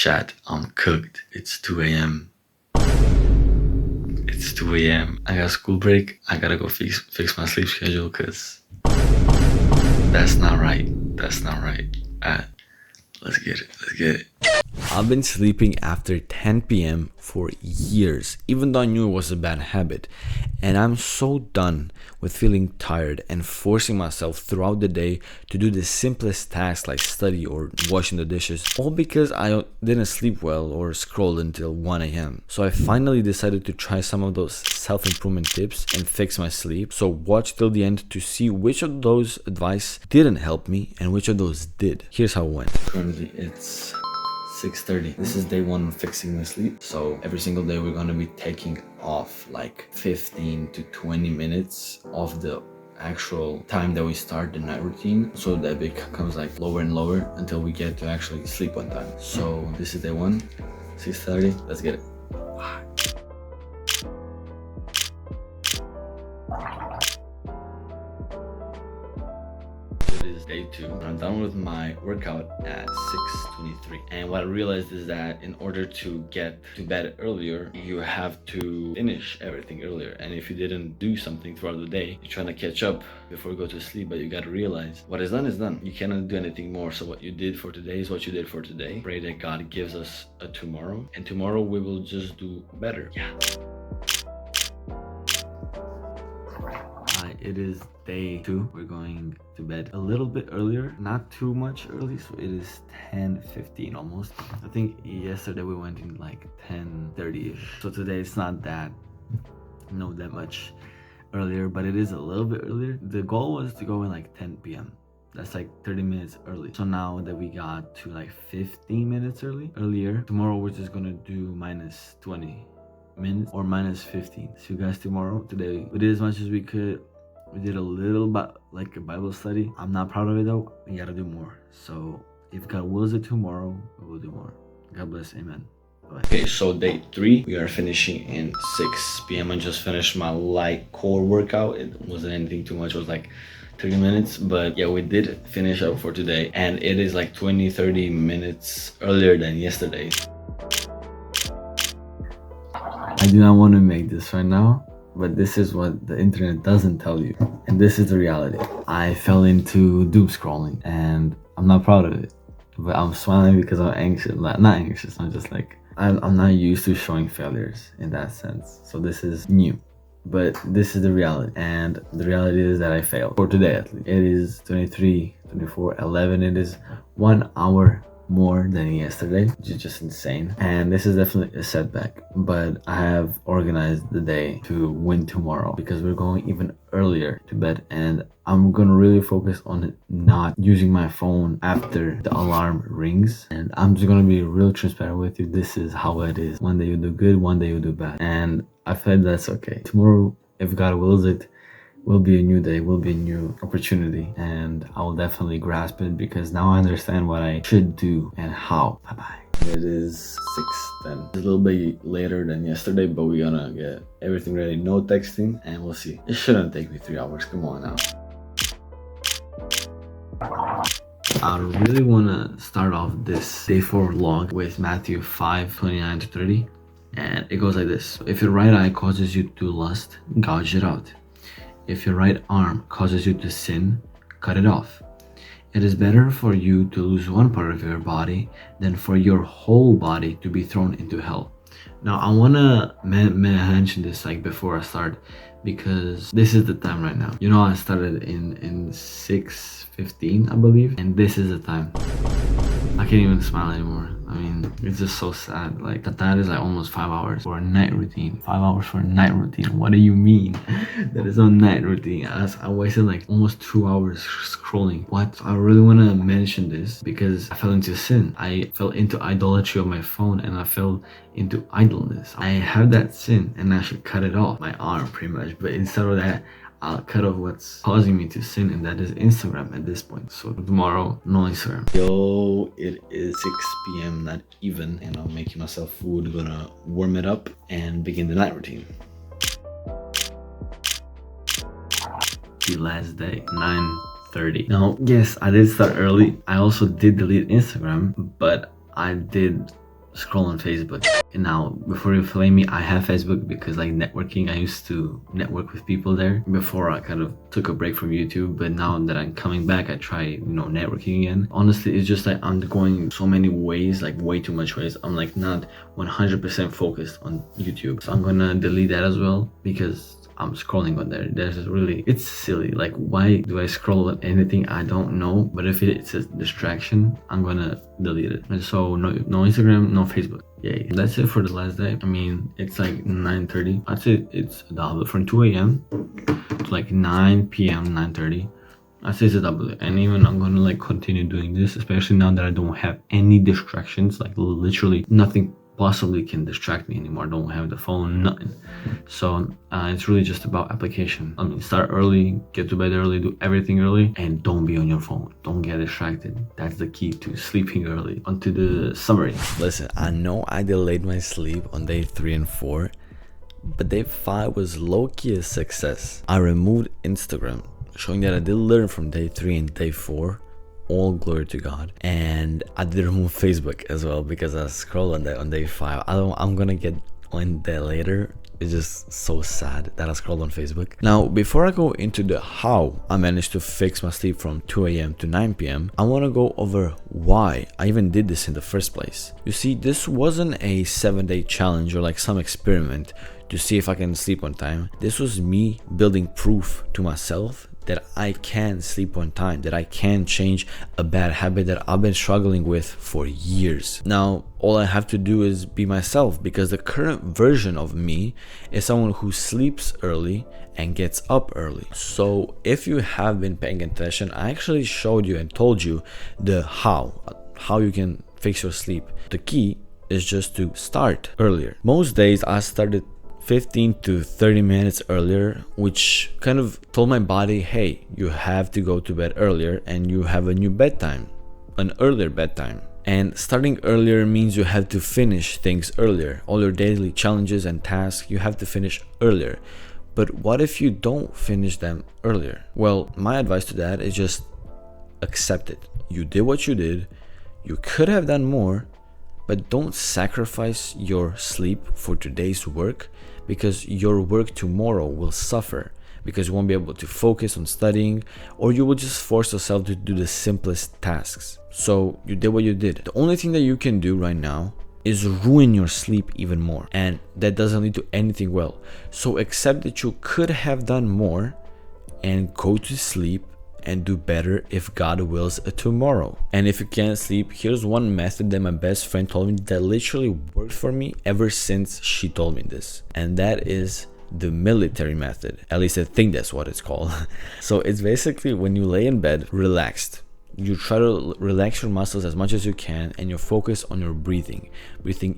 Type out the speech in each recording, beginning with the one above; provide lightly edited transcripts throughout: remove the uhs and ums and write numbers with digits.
Chat, I'm cooked. It's 2 a.m. It's 2 a.m. I got school break. I gotta go fix my sleep schedule because that's not right. That's not right. Let's get it. Let's get it. I've been sleeping after 10 p.m. for years, even though I knew it was a bad habit. And I'm so done with feeling tired and forcing myself throughout the day to do the simplest tasks like study or washing the dishes, all because I didn't sleep well or scrolled until 1 a.m. So I finally decided to try some of those self-improvement tips and fix my sleep. So watch till the end to see which of those advice didn't help me and which of those did. Here's how it went. Currently it's 6:30. This is day one of fixing my sleep. So every single day we're gonna be taking off like 15 to 20 minutes of the actual time that we start the night routine, so that it becomes like lower and lower until we get to actually sleep on time. So this is day one, 6:30. Let's get it. It is day two. I'm done with my workout at 6:23, and what I realized is that in order to get to bed earlier, you have to finish everything earlier. And if you didn't do something throughout the day, you're trying to catch up before you go to sleep, but you gotta realize what is done is done. You cannot do anything more. So what you did for today is what you did for today. Pray that God gives us a tomorrow, and tomorrow we will just do better. Yeah. It is day two. We're going to bed a little bit earlier, not too much early, so it is 10:15 almost. I think yesterday we went in like 10:30ish, so today it's not that much earlier, but it is a little bit earlier. The goal was to go in like 10 p.m. That's like 30 minutes early. So now that we got to like 15 minutes earlier, tomorrow we're just gonna do minus 20 minutes or minus 15. See you guys tomorrow. Today we did as much as we could. We did a little bit like a Bible study. I'm not proud of it though. We gotta do more. So if God wills it tomorrow, we will do more. God bless. Amen. Bye. Okay, so day three, we are finishing in 6 p.m. I just finished my light core workout. It wasn't anything too much. It was like 30 minutes, but yeah, we did finish up for today, and it is like 20-30 minutes earlier than yesterday. I do not want to make this right now, but this is what the internet doesn't tell you, and this is the reality. I fell into doom scrolling, and I'm not proud of it, but I'm smiling because I'm anxious. Not anxious, I'm just like, I'm not used to showing failures in that sense, so this is new. But this is the reality, and the reality is that I failed for today at least. It is 23, 24, 11. It is 1 hour more than yesterday, which is just insane, and this is definitely a setback, but I have organized the day to win tomorrow because we're going even earlier to bed, and I'm gonna really focus on not using my phone after the alarm rings. And I'm just gonna be real transparent with you. This is how it is. One day you do good, one day you do bad, and I feel that's okay. Tomorrow, if God wills it, will be a new day, will be a new opportunity, and I will definitely grasp it because now I understand what I should do and how. Bye-bye. It is 6:10. It's a little bit later than yesterday, but we're gonna get everything ready. No texting, and we'll see. It shouldn't take me 3 hours. Come on now. I really want to start off this day 4 vlog with Matthew 5:29-30, and it goes like this. If your right eye causes you to lust, gouge it out. If your right arm causes you to sin, cut it off. It is better for you to lose one part of your body than for your whole body to be thrown into hell. Now, I want to mention this like before I start, because this is the time right now. You know, I started in 6:15, I believe, and this is the time. I can't even smile anymore. I mean, it's just so sad. Like, that is like almost 5 hours for a night routine. 5 hours for a night routine. What do you mean? That is no night routine. I wasted like almost 2 hours scrolling. What? I really want to mention this because I fell into sin. I fell into idolatry of my phone, and I fell into idleness. I have that sin, and I should cut it off. My arm, pretty much. But instead of that, I'll cut off what's causing me to sin, and that is Instagram at this point. So tomorrow, no Instagram. Yo, it is 6 p.m, not even, and I'm making myself food, gonna warm it up and begin the night routine. The last day, 9:30. Now, yes, I did start early. I also did delete Instagram, but I did scroll on Facebook. And now, before you flame me, I have Facebook because like networking, I used to network with people there before I kind of took a break from YouTube. But now that I'm coming back, I try, networking again. Honestly, it's just like I'm going so many ways, like way too much ways. I'm like not 100% focused on YouTube. So I'm gonna delete that as well because I'm scrolling on there. It's silly. Like, why do I scroll on anything I don't know? But if it's a distraction, I'm gonna delete it. And so no Instagram, no Facebook. Yay. That's it for the last day. I mean, it's like 9:30. I'd say it's a double from 2 a.m. to like 9 p.m. 9:30. I'd say it's a double. And even I'm gonna like continue doing this, especially now that I don't have any distractions. Like literally nothing possibly can distract me anymore. I don't have the phone, nothing. So it's really just about application. I mean, start early, get to bed early, do everything early, and don't be on your phone. Don't get distracted. That's the key to sleeping early. Onto the summary. Listen, I know I delayed my sleep on day 3 and 4, but day 5 was low-key a success. I removed Instagram, showing that I did learn from day 3 and day 4. All glory to God. And I did remove Facebook as well because I scrolled on that on day 5. I'm gonna get on that later. It's just so sad that I scrolled on Facebook. Now, before I go into the how I managed to fix my sleep from 2 a.m. to 9 p.m., I want to go over why I even did this in the first place. You see, this wasn't a 7-day challenge or like some experiment to see if I can sleep on time. This was me building proof to myself that I can sleep on time, that I can change a bad habit that I've been struggling with for years. Now, all I have to do is be myself, because the current version of me is someone who sleeps early and gets up early. So if you have been paying attention, I actually showed you and told you the how you can fix your sleep. The key is just to start earlier. Most days I started 15 to 30 minutes earlier, which kind of told my body, hey, you have to go to bed earlier and you have a new bedtime, an earlier bedtime. And starting earlier means you have to finish things earlier. All your daily challenges and tasks, you have to finish earlier. But what if you don't finish them earlier? Well, my advice to that is just accept it. You did what you did. You could have done more, but don't sacrifice your sleep for today's work, because your work tomorrow will suffer, because you won't be able to focus on studying, or you will just force yourself to do the simplest tasks. So you did what you did. The only thing that you can do right now is ruin your sleep even more, and that doesn't lead to anything well. So accept that you could have done more and go to sleep and do better if God wills tomorrow. And if you can't sleep, here's one method that my best friend told me that literally worked for me ever since she told me this, and that is the military method. At least I think that's what it's called. So it's basically when you lay in bed relaxed, you try to relax your muscles as much as you can, and you focus on your breathing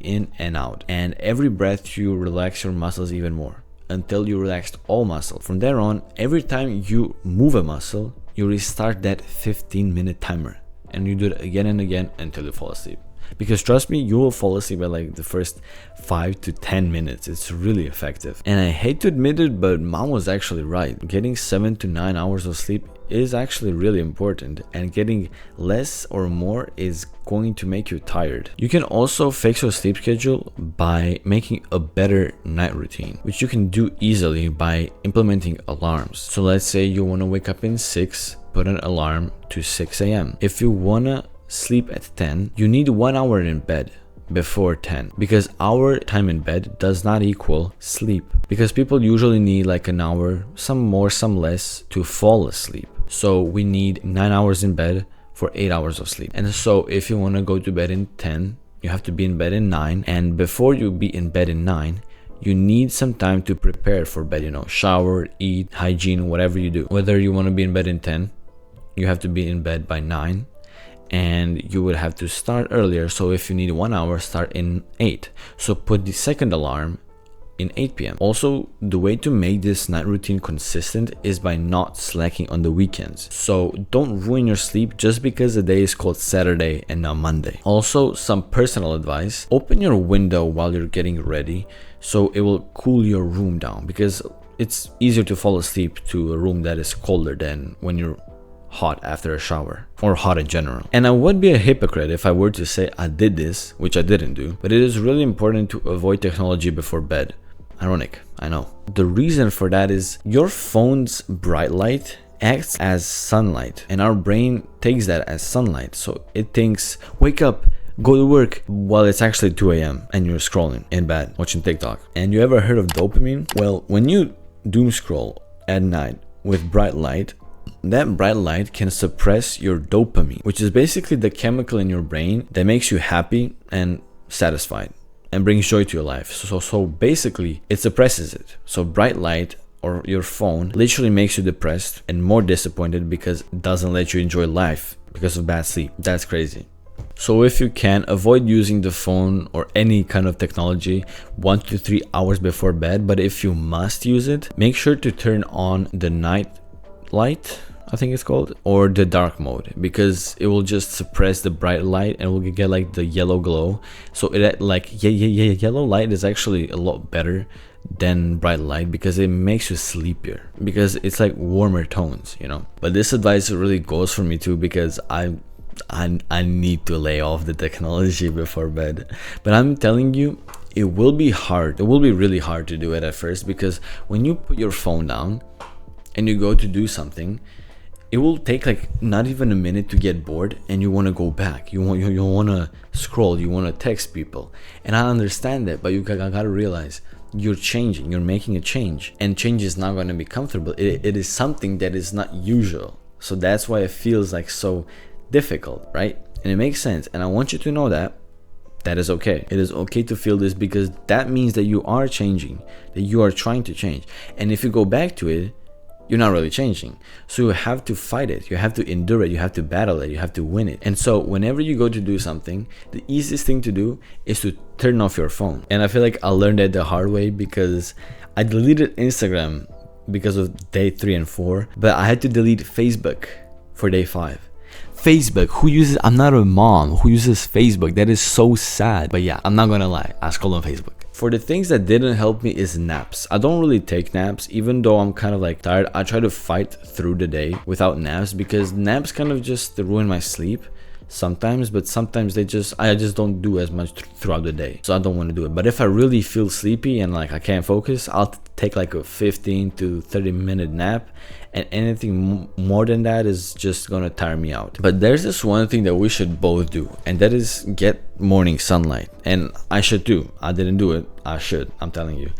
in and out, and every breath you relax your muscles even more until you relaxed all muscle. From there on, every time you move a muscle, you restart that 15-minute timer, and you do it again and again until you fall asleep. Because trust me, you will fall asleep by like the first 5 to 10 minutes. It's really effective. And I hate to admit it, but mom was actually right. Getting 7 to 9 hours of sleep is actually really important, and getting less or more is going to make you tired. You can also fix your sleep schedule by making a better night routine, which you can do easily by implementing alarms. So let's say you want to wake up in 6, put an alarm to 6 a.m. If you want to sleep at 10, you need 1 hour in bed before 10, because our time in bed does not equal sleep, because people usually need like an hour, some more, some less, to fall asleep. So we need 9 hours in bed for 8 hours of sleep. And so if you want to go to bed in 10, you have to be in bed in 9, and before you be in bed in 9, you need some time to prepare for bed, shower, eat, hygiene, whatever you do. Whether you want to be in bed in 10, you have to be in bed by 9, and you would have to start earlier. So if you need 1 hour, start in 8. So put the second alarm in 8 p.m. Also, the way to make this night routine consistent is by not slacking on the weekends. So don't ruin your sleep just because the day is called Saturday and not Monday. Also, some personal advice: open your window while you're getting ready so it will cool your room down, because it's easier to fall asleep to a room that is colder than when you're hot after a shower, or hot in general. And I would be a hypocrite if I were to say I did this, which I didn't do, but it is really important to avoid technology before bed. Ironic, I know. The reason for that is your phone's bright light acts as sunlight, and our brain takes that as sunlight, so it thinks, wake up, go to work, while it's actually 2 a.m. and you're scrolling in bed watching TikTok. And you ever heard of dopamine? Well, when you doom scroll at night with bright light, that bright light can suppress your dopamine, which is basically the chemical in your brain that makes you happy and satisfied and brings joy to your life. So basically it suppresses it. So bright light or your phone literally makes you depressed and more disappointed because it doesn't let you enjoy life because of bad sleep. That's crazy. So if you can, avoid using the phone or any kind of technology 1 to 3 hours before bed. But if you must use it, make sure to turn on the night light, I think it's called, or the dark mode, because it will just suppress the bright light and we'll get like the yellow glow. So it like yellow light is actually a lot better than bright light because it makes you sleepier, because it's like warmer tones, you know. But this advice really goes for me too, because I need to lay off the technology before bed. But I'm telling you, it will be hard. It will be really hard to do it at first, because when you put your phone down and you go to do something, it will take like not even a minute to get bored and you want to go back. You want to scroll, you want to text people. And I understand that, but you gotta realize you're changing, you're making a change, and change is not going to be comfortable. It is something that is not usual. So that's why it feels like so difficult, right? And it makes sense. And I want you to know that that is okay. It is okay to feel this, because that means that you are changing, that you are trying to change. And if you go back to it, you're not really changing. So you have to fight it, you have to endure it, you have to battle it, you have to win it. And so whenever you go to do something, the easiest thing to do is to turn off your phone. And I feel like I learned that the hard way, because I deleted Instagram because of day 3 and 4, but I had to delete Facebook for day 5. Facebook, who uses, I'm not a mom who uses Facebook. That is so sad. But yeah, I'm not gonna lie, I scroll on Facebook. For the things that didn't help me is naps. I don't really take naps, even though I'm kind of like tired. I try to fight through the day without naps, because naps kind of just ruin my sleep sometimes, but sometimes I just don't do as much throughout the day, so I don't want to do it. But if I really feel sleepy and like I can't focus, I'll take like a 15 to 30 minute nap, and anything more than that is just gonna tire me out. But there's this one thing that we should both do, and that is get morning sunlight. And I should too. I didn't do it. I should, I'm telling you,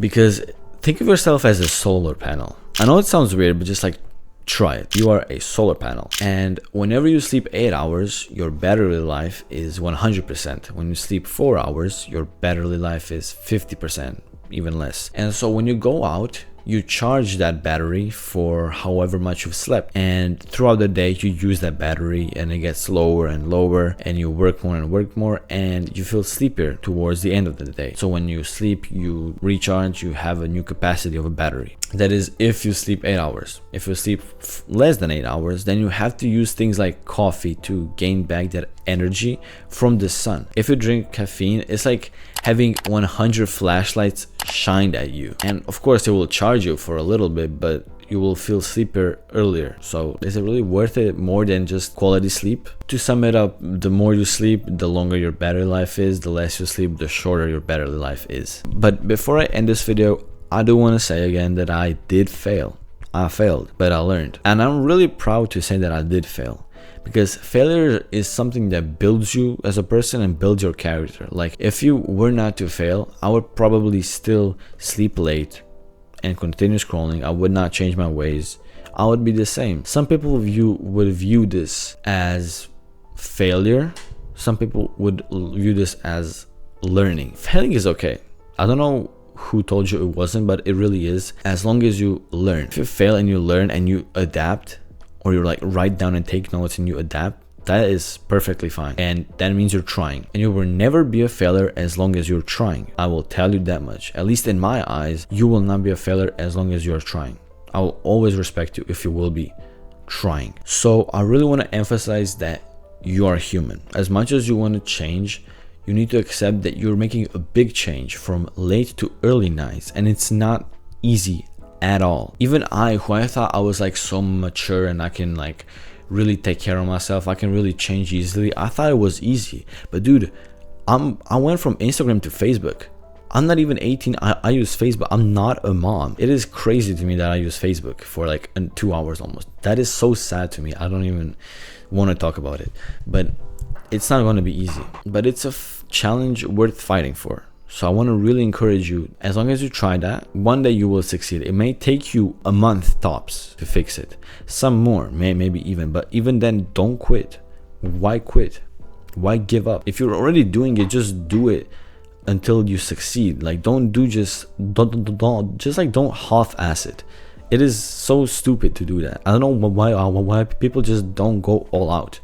because think of yourself as a solar panel. I know it sounds weird, but just like try it. You are a solar panel, and whenever you sleep 8 hours, your battery life is 100%. When you sleep 4 hours, your battery life is 50%, even less. And so when you go out, you charge that battery for however much you've slept, and throughout the day you use that battery and it gets lower and lower, and you work more and work more, and you feel sleepier towards the end of the day. So when you sleep, you recharge, you have a new capacity of a battery. That is if you sleep 8 hours. If you sleep less than 8 hours, then you have to use things like coffee to gain back that energy from the sun. If you drink caffeine, it's like having 100 flashlights shined at you, and of course it will charge you for a little bit, but you will feel sleepier earlier. So is it really worth it more than just quality sleep? To sum it up, the more you sleep, the longer your battery life is. The less you sleep, the shorter your battery life is. But before I end this video, I do want to say again that I did fail. I failed, but I learned, and I'm really proud to say that I did fail. Because failure is something that builds you as a person and builds your character. Like, if you were not to fail, I would probably still sleep late and continue scrolling. I would not change my ways. I would be the same. Some people would view this as failure. Some people would view this as learning. Failing is okay. I don't know who told you it wasn't, but it really is, as long as you learn. If you fail and you learn and you adapt, or you like write down and take notes and you adapt, that is perfectly fine, and that means you're trying. And you will never be a failure as long as you're trying. I will tell you that much. At least in my eyes, you will not be a failure as long as you're trying. I will always respect you if you will be trying. So I really want to emphasize that you are human. As much as you want to change, you need to accept that you're making a big change from late to early nights, and it's not easy at all. Even I, who I thought I was like so mature and I can like really take care of myself, I can really change easily, I thought it was easy. But dude, I went from Instagram to Facebook. I'm not even 18. I use Facebook. I'm not a mom. It is crazy to me that I use Facebook for like 2 hours almost. That is so sad to me. I don't even want to talk about it. But it's not going to be easy. But it's a challenge worth fighting for. So I want to really encourage you, as long as you try that, one day you will succeed. It may take you a month tops to fix it. Some more, maybe even. But even then, don't quit. Why quit? Why give up? If you're already doing it, just do it until you succeed. Like don't half-ass it. It is so stupid to do that. I don't know why people just don't go all out.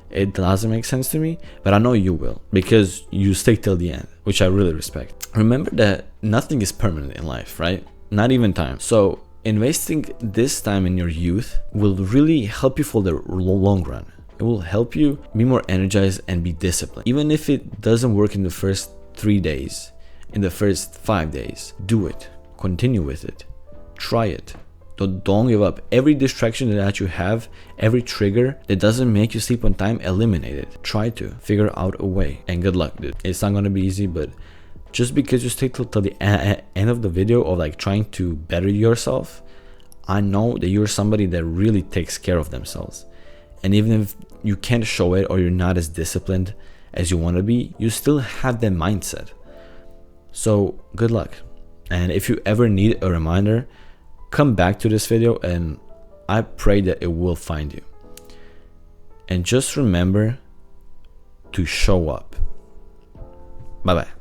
It doesn't make sense to me, but I know you will, because you stick till the end, which I really respect. Remember that nothing is permanent in life, right? Not even time. So investing this time in your youth will really help you for the long run. It will help you be more energized and be disciplined. Even if it doesn't work in the first 3 days, in the first 5 days, do it. Continue with it. Try it. Don't give up. Every distraction that you have, every trigger that doesn't make you sleep on time, eliminate it. Try to figure out a way. And good luck, dude. It's not gonna be easy, but just because you stick till the end of the video of like trying to better yourself, I know that you're somebody that really takes care of themselves. And even if you can't show it or you're not as disciplined as you want to be, you still have that mindset. So good luck. And if you ever need a reminder, come back to this video and I pray that it will find you. And just remember to show up. Bye bye.